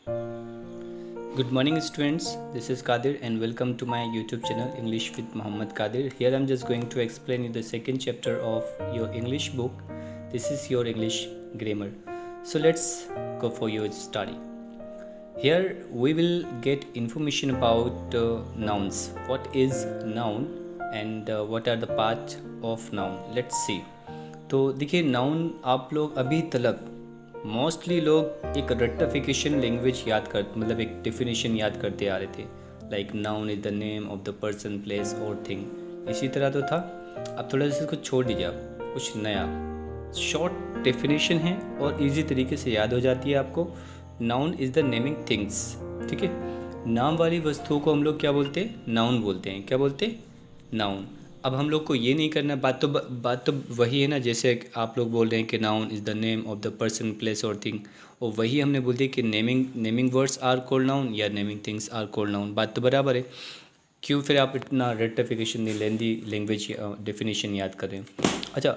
Good morning, students. This is Kadir, and welcome to my YouTube channel English with Muhammad Kadir. Here I'm just going to explain you the second chapter of your English book. This is your English grammar. So let's go for your study. Here we will get information about nouns. What is noun and what are the parts of noun? Let's see. तो देखिए noun आप लोग अभी तलक mostly लोग एक rectification language याद कर मतलब एक डेफिनेशन याद करते आ रहे थे like noun is the name of the person place और थिंग इसी तरह तो था। अब थोड़ा सा इसको छोड़ दीजिए, आप कुछ नया शॉर्ट डेफिनेशन है और इजी तरीके से याद हो जाती है आपको। Noun is the naming things, ठीक है। नाम वाली वस्तुओं को हम लोग क्या बोलते हैं? नाउन बोलते हैं। क्या बोलते हैं? नाउन। अब हम लोग को ये नहीं करना, बात तो वही है ना, जैसे आप लोग बोल रहे हैं कि noun is the name of the person place और थिंग, और वही हमने बोल दिया कि naming words are called noun या naming things are called noun. बात तो बराबर है। क्यों फिर आप इतना रेक्टिफिकेशन नहीं, लेंदी लैंग्वेज डेफिनेशन याद कर रहे हैं? अच्छा,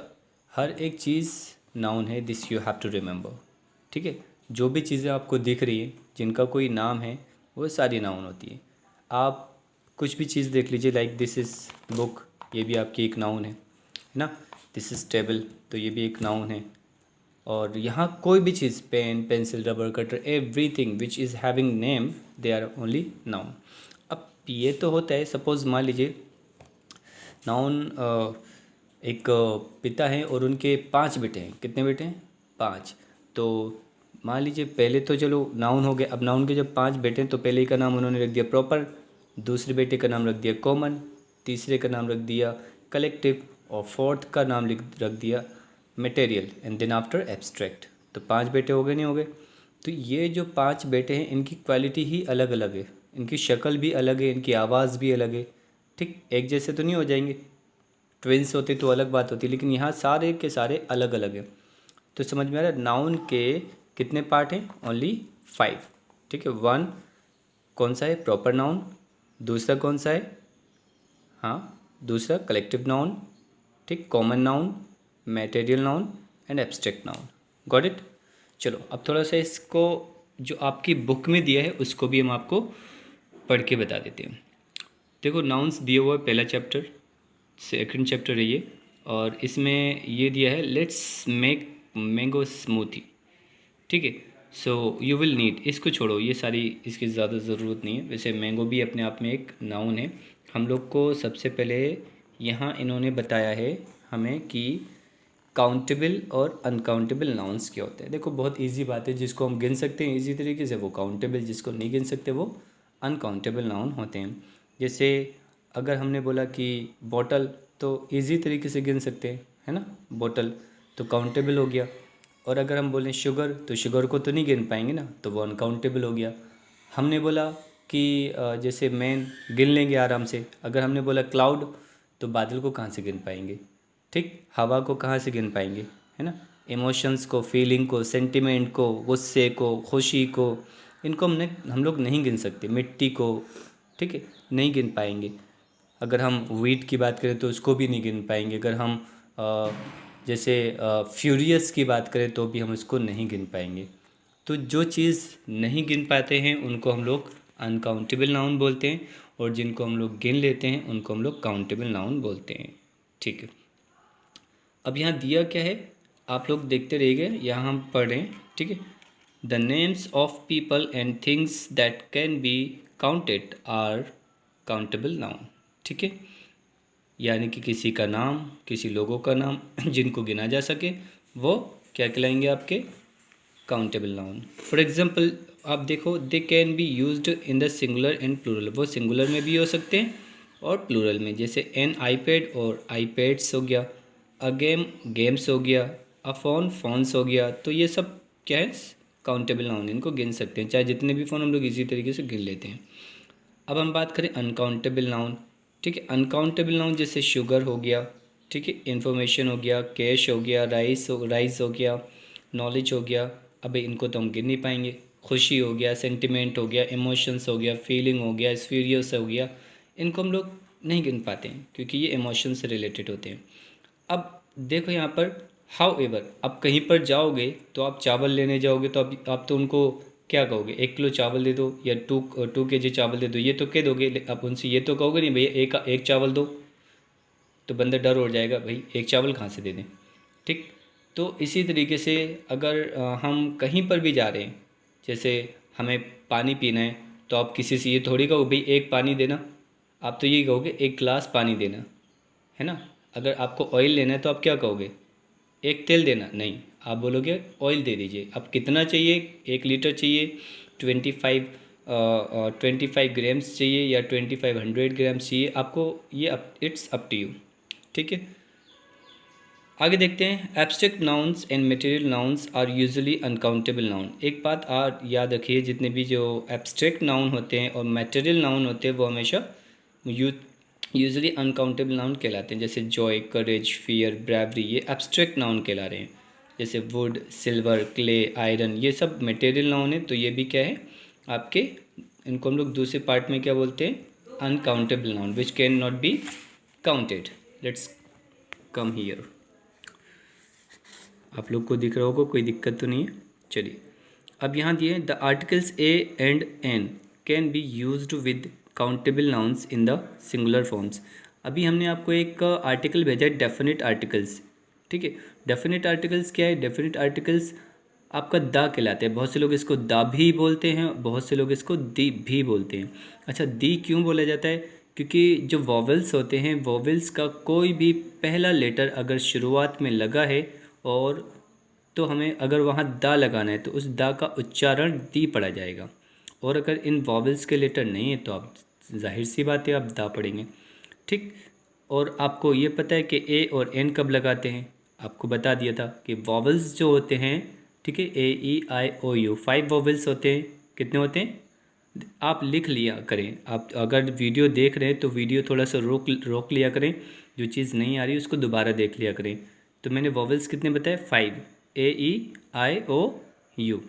हर एक चीज़ नाउन है, this you have to remember, ठीक है। जो भी चीज़ें आपको दिख रही है जिनका कोई नाम है वो सारी नाउन होती है। आप कुछ भी चीज़ देख लीजिए, लाइक दिस इज़ बुक, ये भी आपकी एक नाउन है ना। दिस इज़ टेबल, तो ये भी एक नाउन है। और यहाँ कोई भी चीज़, pen, pencil, rubber, cutter, everything which is having name, they are only noun. अब ये तो होता है, सपोज़ मान लीजिए नाउन एक पिता हैं और उनके 5 बेटे हैं। कितने बेटे हैं? 5। तो मान लीजिए पहले तो चलो नाउन हो गए। अब नाउन के जब 5 बेटे हैं तो पहले का नाम उन्होंने रख दिया प्रॉपर, दूसरे बेटे का नाम रख दिया कॉमन, तीसरे का नाम रख दिया कलेक्टिव और फोर्थ का नाम रख दिया material and then after abstract. तो 5 बेटे हो गए, नहीं हो गए? तो ये जो 5 बेटे हैं इनकी क्वालिटी ही अलग अलग है, इनकी शक्ल भी अलग है, इनकी आवाज़ भी अलग है, ठीक। एक जैसे तो नहीं हो जाएंगे, ट्विंस होते तो अलग बात होती, लेकिन यहाँ सारे के सारे अलग अलग हैं। तो समझ में आ रहा है? नाउन के कितने पार्ट हैं? ओनली 5, ठीक है। 1 कौन सा है? Proper noun. दूसरा कौन सा है? हाँ, दूसरा कलेक्टिव नाउन, ठीक, common noun, material noun and abstract noun. Got it? चलो अब थोड़ा सा इसको जो आपकी बुक में दिया है उसको भी हम आपको पढ़ के बता देते हैं। देखो नाउन्स दिया हुआ है, पहला चैप्टर, सेकंड चैप्टर है ये, और इसमें ये दिया है लेट्स मेक मैंगो स्मूथी, ठीक है। सो यू विल नीड, इसको छोड़ो, ये सारी इसकी ज़्यादा ज़रूरत नहीं है। वैसे मैंगो भी अपने आप में एक नाउन है। हम लोग को सबसे पहले यहाँ इन्होंने बताया है हमें कि काउंटेबल और अनकाउंटेबल नाउन्स क्या होते हैं। देखो बहुत इजी बात है, जिसको हम गिन सकते हैं इजी तरीके से वो काउंटेबल, जिसको नहीं गिन सकते वो अनकाउंटेबल नाउन होते हैं। जैसे अगर हमने बोला कि बॉटल, तो इजी तरीके से गिन सकते हैं, है ना, बॉटल, तो काउंटेबल हो गया। और अगर हम बोलें शुगर, तो शुगर को तो नहीं गिन पाएंगे ना, तो वो अनकाउंटेबल हो गया। हमने बोला कि जैसे मैन गिन लेंगे आराम से। अगर हमने बोला क्लाउड, तो बादल को कहाँ से गिन पाएंगे, ठीक, हवा को कहाँ से गिन पाएंगे, है ना। इमोशंस को, फीलिंग को, सेंटिमेंट को, गुस्से को, खुशी को, इनको हम लोग नहीं गिन सकते। मिट्टी को, ठीक है, नहीं गिन पाएंगे। अगर हम वीट की बात करें तो उसको भी नहीं गिन पाएंगे। अगर हम जैसे फ्यूरियस की बात करें तो भी हम उसको नहीं गिन पाएंगे। तो जो चीज़ नहीं गिन पाते हैं उनको हम लोग अनकाउंटेबल नाउन बोलते हैं, और जिनको हम लोग गिन लेते हैं उनको हम लोग काउंटेबल नाउन बोलते हैं, ठीक है। अब यहाँ दिया क्या है आप लोग देखते रहिए, यहाँ हम पढ़ रहे हैं, ठीक है। The names of people and things that can be counted are countable noun, ठीक है। यानी कि किसी का नाम, किसी लोगों का नाम जिनको गिना जा सके वो क्या कहलाएंगे? आपके काउंटेबल नाउन। फॉर एग्जांपल आप देखो, they can be used in the singular and plural, वो सिंगुलर में भी हो सकते हैं और प्लूरल में। जैसे एन आईपैड और आईपैड्स हो गया, अ गेम गेम्स हो गया, अ फोन फोन्स हो गया। तो ये सब क्या है? काउंटेबल नाउन, इनको गिन सकते हैं, चाहे जितने भी फ़ोन हम लोग इसी तरीके से गिन लेते हैं। अब हम बात करें अनकाउंटेबल नाउन, ठीक है। अनकाउंटेबल नाउन जैसे शुगर हो गया, ठीक है, इन्फॉर्मेशन हो गया, कैश हो गया, राइस हो गया, नॉलेज हो गया। अब इनको तो हम गिन नहीं पाएंगे। खुशी हो गया, सेंटिमेंट हो गया, इमोशंस हो गया, फीलिंग हो गया, स्पीरियस हो गया, इनको हम लोग नहीं गिन पाते हैं क्योंकि ये इमोशन से रिलेटेड होते हैं। अब देखो यहाँ पर हाउ एवर, आप कहीं पर जाओगे तो आप चावल लेने जाओगे तो आप तो उनको क्या कहोगे? 1 किलो चावल दे दो या 2 kg चावल दे दो, ये तो कह दोगे। अब उनसे ये तो कहोगे नहीं भैया एक चावल दो, तो बंदा डर हो जाएगा, भाई एक चावल कहाँ से दे दें। ठीक, तो इसी तरीके से अगर हम कहीं पर भी जा रहे हैं, जैसे हमें पानी पीना है, तो आप किसी से ये थोड़ी कहोगे भाई एक पानी देना, आप तो यही कहोगे 1 गिलास पानी देना, है ना। अगर आपको ऑयल लेना है तो आप क्या कहोगे? एक तेल देना, नहीं, आप बोलोगे ऑयल दे दीजिए। अब कितना चाहिए? 1 लीटर चाहिए, 25 ग्राम्स चाहिए या 2500 ग्राम्स चाहिए, आपको ये इट्स अप टू यू। ठीक है, आगे देखते हैं। Abstract nouns and material nouns are usually uncountable noun. एक बात याद रखिए, जितने भी जो एब्स्ट्रैक्ट नाउन होते हैं और मटेरियल नाउन होते हैं वो हमेशा यूजुअली अनकाउंटेबल नाउन कहलाते हैं। जैसे जॉय, करेज, फियर, ब्रेवरी, ये एब्स्ट्रैक्ट नाउन कहला रहे हैं। जैसे वुड, सिल्वर, क्ले, आयरन, ये सब मटेरियल नाउन है, तो ये भी क्या है आपके, इनको हम लोग दूसरे पार्ट में क्या बोलते हैं? Uncountable noun, which can not be counted. Let's come here. आप लोग को दिख रहा होगा, कोई दिक्कत तो नहीं है। चलिए, अब यहाँ दिए the articles a and an can be used with countable nouns in the singular forms. अभी हमने आपको एक आर्टिकल भेजा है, डेफिनेट आर्टिकल्स। ठीक है, डेफिनेट आर्टिकल्स क्या है? डेफिनेट आर्टिकल्स आपका दा कहलाते हैं। बहुत से लोग इसको दा भी बोलते हैं, बहुत से लोग इसको दी भी बोलते हैं। अच्छा, दी क्यों बोला जाता है? क्योंकि जो वॉवेल्स होते हैं, वॉवेल्स का कोई भी पहला लेटर अगर शुरुआत में लगा है और तो हमें अगर वहाँ दा लगाना है तो उस दा का उच्चारण दी पढ़ा जाएगा। और अगर इन वॉवेल्स के लेटर नहीं है तो आप जाहिर सी बात है आप दा पढ़ेंगे। ठीक, और आपको ये पता है कि ए और एन कब लगाते हैं? आपको बता दिया था कि वॉवेल्स जो होते हैं, ठीक है, ए ई आई ओ यू, 5 वॉवेल्स होते हैं। कितने होते हैं? आप लिख लिया करें। आप अगर वीडियो देख रहे हैं तो वीडियो थोड़ा सा रोक लिया करें, जो चीज़ नहीं आ रही उसको दोबारा देख लिया करें। तो मैंने वॉवेल्स कितने बताए? 5, ए ई आई ओ यू।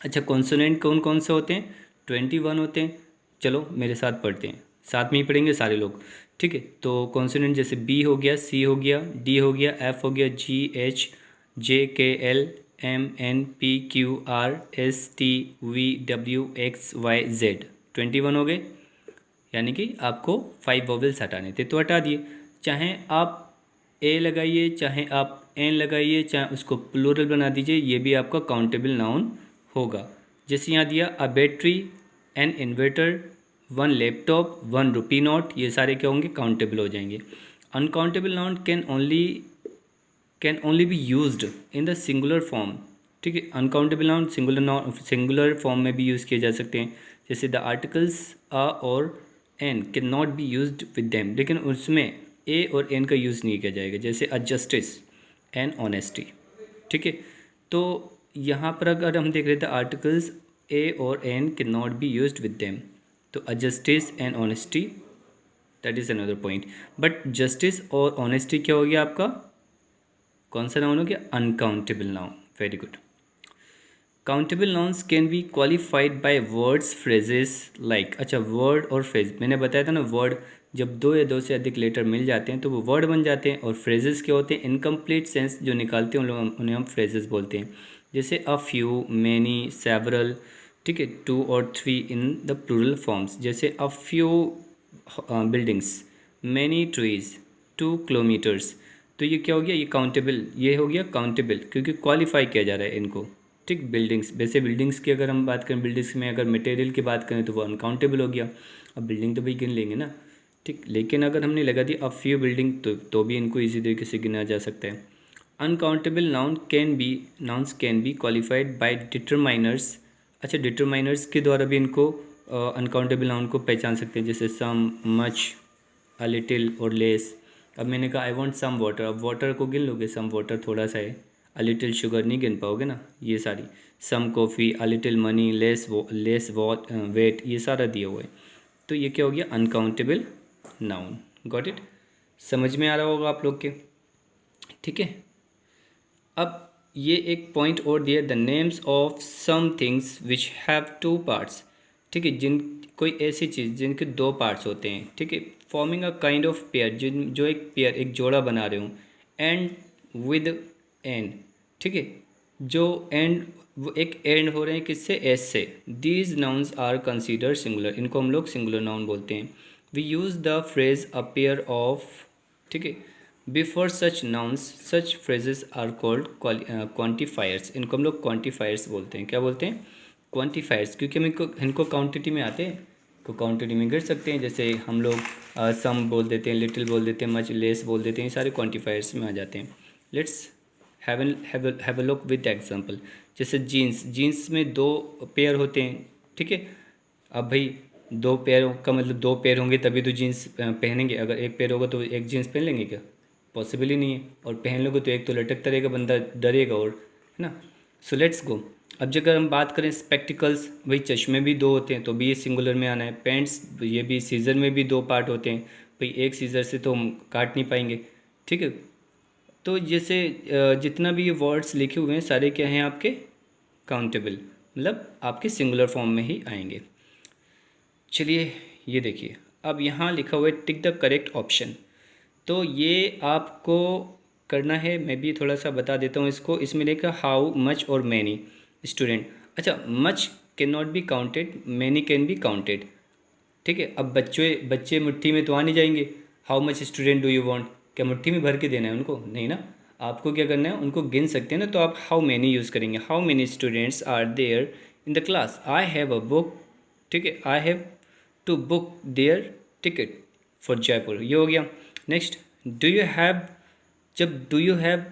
अच्छा, कॉन्सोनेंट कौन कौन से होते हैं? 21 होते हैं। चलो मेरे साथ पढ़ते हैं, साथ में ही पढ़ेंगे सारे लोग। ठीक है, तो कॉन्सोनेंट जैसे बी हो गया, सी हो गया, डी हो गया, एफ हो गया, जी, H, J, K, L, M, N, P, Q, R, S, T, V, W, X, Y, Z. 21 हो गए। यानी कि आपको 5 वॉवेल्स हटाने थे तो हटा दिए। चाहे आप ए लगाइए, चाहे आप एन लगाइए, चाहे उसको प्लूरल बना दीजिए, ये भी आपका काउंटेबल नाउन होगा। जैसे यहाँ दिया a battery, an inverter, 1 laptop, 1 rupee note, ये सारे क्या होंगे? काउंटेबल हो जाएंगे। Uncountable noun can only be used in the singular form. ठीक है, अनकाउंटेबल नाउन सिंगुलर फॉर्म में भी यूज़ किए जा सकते हैं। जैसे द आर्टिकल्स अ और an can not be used with them, लेकिन उसमें ए और एन का यूज़ नहीं किया जाएगा। जैसे अ जस्टिस एंड ऑनेस्टी। ठीक है, तो यहाँ पर अगर हम देख रहे थे आर्टिकल्स ए और an can not be used with them, तो uh justice and honesty, that is another point. But justice और ऑनेस्टी क्या हो गया आपका? कौन सा नाउन हो गया? Uncountable noun. Very good. Countable nouns can be qualified by words, phrases like. अच्छा, वर्ड और फ्रेज मैंने बताया था ना, वर्ड जब 2 या 2 से अधिक लेटर मिल जाते हैं तो वो वर्ड बन जाते हैं। और फ्रेजेस क्या होते हैं? इनकम्प्लीट सेंस जो निकालते हैं उन्हें हम फ्रेजेस बोलते हैं। जैसे अ फ्यू, मैनी, सेवरल, ठीक है, 2 और 3 इन द प्लूरल फॉर्म्स। जैसे a few buildings, many trees, 2 kilometres. तो ये क्या हो गया? ये काउंटेबल, ये हो गया काउंटेबल क्योंकि क्वालिफाई किया जा रहा है इनको। ठीक, बिल्डिंग्स, वैसे बिल्डिंग्स की अगर हम बात करें, बिल्डिंग्स में अगर मटेरियल की बात करें तो वो अनकाउंटेबल हो गया। अब बिल्डिंग तो भाई गिन लेंगे ना। ठीक, लेकिन अगर हमने लगा दी अ फ्यू बिल्डिंग तो भी इनको इजी तरीके से गिना जा सकता है। Uncountable nouns can be qualified bye determiners. अच्छा, डिटरमाइनर्स के द्वारा भी इनको अनकाउंटेबल नाउन को पहचान सकते हैं। जैसे सम, मच, अ लिटिल और लेस। अब मैंने कहा आई वांट सम वाटर, अब वाटर को गिन लोगे? सम वाटर थोड़ा सा है। अ लिटिल शुगर नहीं गिन पाओगे ना। ये सारी, some coffee, a little money, less weight, ये सारा दिया हुआ है। तो ये क्या हो गया? Uncountable noun. Got it? समझ में आ रहा होगा आप लोग के? ठीक है, अब ये एक पॉइंट और दिया, the names of some things which have 2 parts. ठीक है, कोई ऐसी चीज़ जिनके 2 पार्ट्स होते हैं। ठीक है, forming a kind of pair, जो एक पेयर, एक जोड़ा बना रहे हूँ। एंड विद एंड, ठीक है, जो एंड वो एक एंड हो रहे हैं किससे, एस से। These nouns are consider singular, इनको हम लोग सिंगुलर नाउन बोलते हैं। We use the phrase a pair of, ठीक है, before such nouns, such phrases are called quantifiers, इनको हम लोग क्वांटिफायर्स बोलते हैं। क्या बोलते हैं, क्वांटिफायर्स, क्योंकि हम इनको क्वांटिटी में आते हैं, को क्वांटिटी में गिर सकते हैं। जैसे हम लोग सम बोल देते हैं, लिटिल बोल देते हैं, मच लेस बोल देते हैं, ये सारे क्वांटिफायर्स में आ जाते हैं। Let's have a look with example. जैसे जीन्स, जीन्स में 2 पेयर होते हैं, ठीक है। अब भाई 2 पेयर का मतलब 2 पेयर होंगे तभी तो जीन्स पहनेंगे। अगर एक पेयर होगा तो एक जीन्स पहन लेंगे क्या, पॉसिबल ही नहीं है। और पहन लोगे तो एक तो लटकता रहेगा, बंदा डरेगा, और है ना। So let's go. अब जब हम बात करें स्पेक्टिकल्स, भाई चश्मे भी 2 होते हैं तो भी ये सिंगुलर में आना है। पेंट्स, ये भी, सीज़र में भी 2 पार्ट होते हैं, भाई एक सीज़र से तो हम काट नहीं पाएंगे, ठीक है। तो जैसे जितना भी ये वर्ड्स लिखे हुए हैं सारे क्या हैं आपके, काउंटेबल, मतलब आपके सिंगुलर फॉर्म में ही आएंगे। चलिए ये देखिए, अब यहाँ लिखा हुआ है टिक द करेक्ट ऑप्शन। तो ये आपको करना है, मैं भी थोड़ा सा बता देता हूँ इसको। इसमें लिखा हाउ मच और मैनी स्टूडेंट। अच्छा, much can not be counted, many can be counted, ठीक है। अब बच्चे मुट्ठी में तो आ नहीं जाएंगे। How much student do you want, क्या मुट्ठी में भर के देना है उनको, नहीं ना। आपको क्या करना है, उनको गिन सकते हैं ना, तो आप हाउ मैनी यूज़ करेंगे। How many students are there in the class, I have a book, ठीक है, I have to book their ticket for Jaipur, ये हो गया। नेक्स्ट, डू यू हैव, जब do you have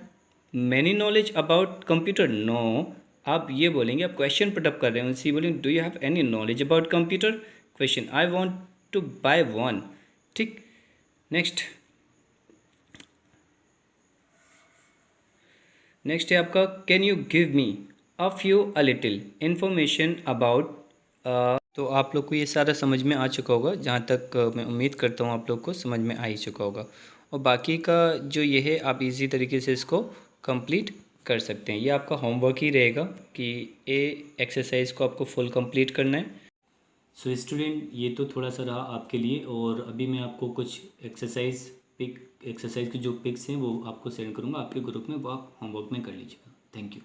many knowledge about computer, no, आप ये बोलेंगे, आप क्वेश्चन पुटअप कर रहे हैं, उनसे बोलेंगे do you have any knowledge about computer, question, I want to buy one, ठीक। नेक्स्ट है आपका, can you give me a few a little information about. तो आप लोग को ये सारा समझ में आ चुका होगा, जहाँ तक मैं उम्मीद करता हूँ आप लोग को समझ में आ ही चुका होगा। और बाकी का जो ये है, आप इजी तरीके से इसको कंप्लीट कर सकते हैं। ये आपका होमवर्क ही रहेगा कि ये एक्सरसाइज को आपको फुल कंप्लीट करना है। सो स्टूडेंट, ये तो थोड़ा सा रहा आपके लिए, और अभी मैं आपको कुछ एक्सरसाइज की जो पिक्स हैं वो आपको सेंड करूँगा आपके ग्रुप में, वो आप होमवर्क में कर लीजिएगा। Thank you.